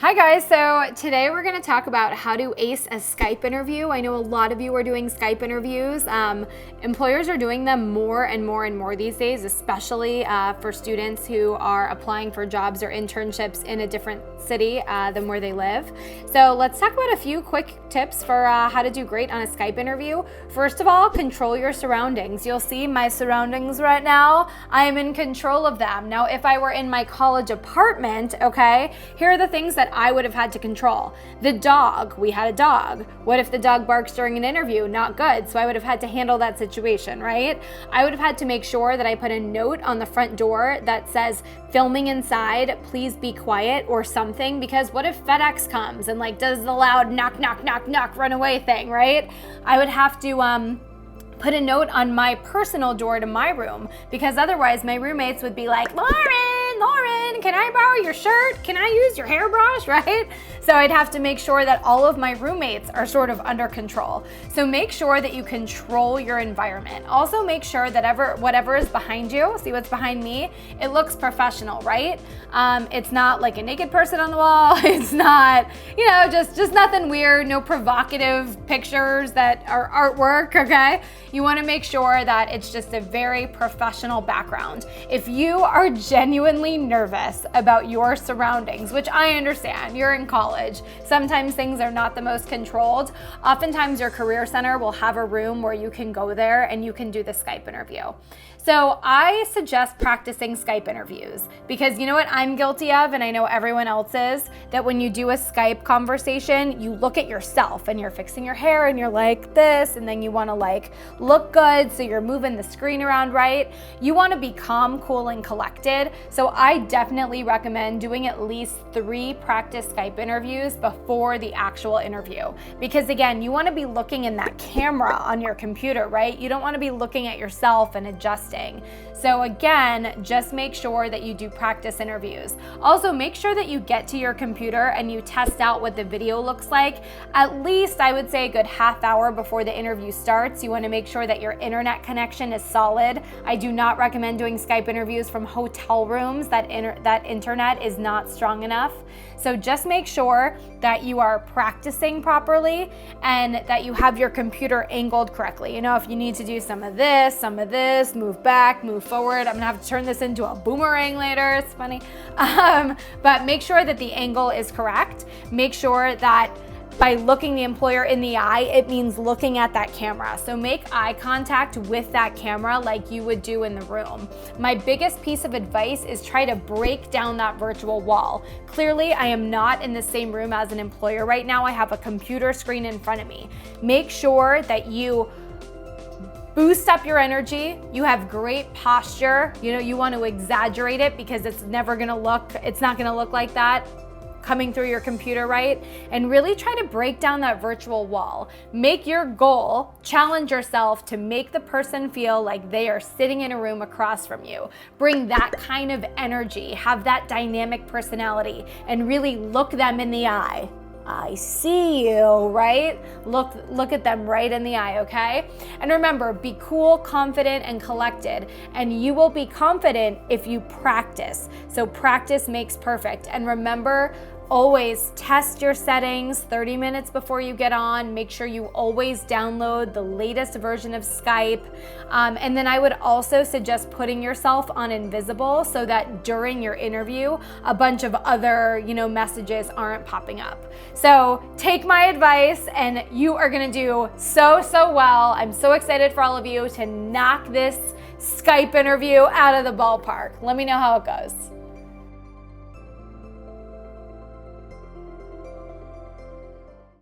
Hi guys, so today we're going to talk about how to ace a Skype interview. I know a lot of you are doing Skype interviews. Employers are doing them more and more these days, especially for students who are applying for jobs or internships in a different city than where they live. So let's talk about a few quick tips for how to do great on a Skype interview. First of all, control your surroundings. You'll see my surroundings right now. I am in control of them. Now, if I were in my college apartment, okay, here are the things that I would have had to control. The dog, we had a dog. What if the dog barks during an interview? Not good. So I would have had to handle that situation, right? I would have had to make sure that I put a note on the front door that says, filming inside, please be quiet or something, because what if FedEx comes and like does the loud knock, knock, knock, knock, run away thing, right? I would have to put a note on my personal door to my room, because otherwise my roommates would be like, Lauren, can I borrow your shirt? Can I use your hairbrush, right? So I'd have to make sure that all of my roommates are sort of under control. So make sure that you control your environment. Also make sure that whatever is behind you, see what's behind me, it looks professional, right? It's not like a naked person on the wall. It's not, just nothing weird, no provocative pictures that are artwork, okay? You want to make sure that it's just a very professional background. If you are genuinely nervous about your surroundings, which I understand, you're in college, sometimes things are not the most controlled. Oftentimes your career center will have a room where you can go there and you can do the Skype interview. So I suggest practicing Skype interviews, because you know what I'm guilty of, and I know everyone else is, that when you do a Skype conversation, you look at yourself and you're fixing your hair and you're like this, and then you want to like look good, so you're moving the screen around right. You want to be calm, cool, and collected. So I definitely recommend doing at least 3 practice Skype interviews before the actual interview, because again, you want to be looking in that camera on your computer, right? You don't want to be looking at yourself and adjusting. So again, just make sure that you do practice interviews. Also, make sure that you get to your computer and you test out what the video looks like. At least I would say a good half hour before the interview starts. You want to make sure that your internet connection is solid. I do not recommend doing Skype interviews from hotel rooms. That internet is not strong enough. So just make sure that you are practicing properly and that you have your computer angled correctly. If you need to do some of this, move back, move forward. I'm gonna have to turn this into a boomerang later, it's funny. But make sure that the angle is correct. Make sure that by looking the employer in the eye, it means looking at that camera. So make eye contact with that camera like you would do in the room. My biggest piece of advice is try to break down that virtual wall. Clearly, I am not in the same room as an employer right now. I have a computer screen in front of me. Make sure that you boost up your energy. You have great posture. You want to exaggerate it because it's not gonna look like that coming through your computer, right? And really try to break down that virtual wall. Make your goal, challenge yourself to make the person feel like they are sitting in a room across from you. Bring that kind of energy, have that dynamic personality, and really look them in the eye. I see you, right? Look at them right in the eye, okay? And remember, be cool, confident, and collected. And you will be confident if you practice. So practice makes perfect. And remember, always test your settings 30 minutes before you get on. Make sure you always download the latest version of Skype. And then I would also suggest putting yourself on invisible so that during your interview, a bunch of other, messages aren't popping up. So take my advice and you are gonna do so well. I'm so excited for all of you to knock this Skype interview out of the ballpark. Let me know how it goes.